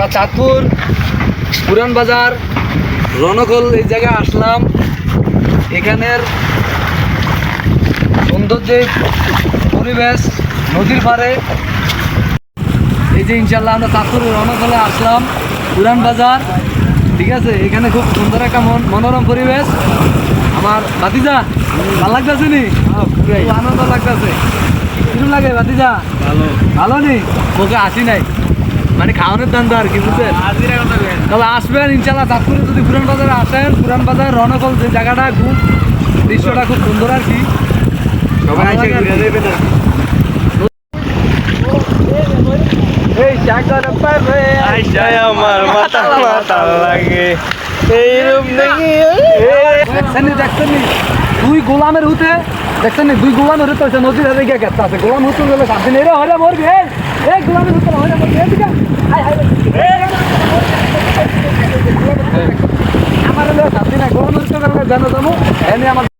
আমরা চাঁদপুর পুরান বাজার রণকল এই জায়গায় আসলাম। এখানের সৌন্দর্যে পরিবেশ, নদীর পাড়ে, এই যে ইনশাল্লাহ আমরা চাঁদপুরের রণকলে আসলাম পুরান বাজার, ঠিক আছে। এখানে খুব সুন্দর একটা মনোরম পরিবেশ। আমার ভাতিজা ভালো লাগতেছে নি? খুব আনন্দ লাগতেছে। কিরকম লাগে ভাতিজা? ভালো। ভালো নি? ওকে আসি নাই, মানে খাওয়ানোর দান আর কি, বুঝছেন? তবে আসবেন ইনশাল্লাহ চাঁদপুরে যদি পুরান বাজারে আসেন। পুরান বাজার রণকল যে জায়গাটা খুব দৃশ্যটা খুব সুন্দর আর কি। সবাই এই জায়গার পারে আইসায় আমার মাথা মাথা লাগে এইরকম দেখি দেখছেন দুই গোলামের হুতে, দেখছেন দুই গোলামের হুতে হচ্ছে নদীর হাতে গিয়ে গেছে আছে। গোলাম হুতে গেলে শান্তি নেই রে, হলে মরবি। এই গোলামের হুতে হলে মরবি। আমার শান্তি নাই, গোলামের হুতে গেলে জানো জানো এনে আমার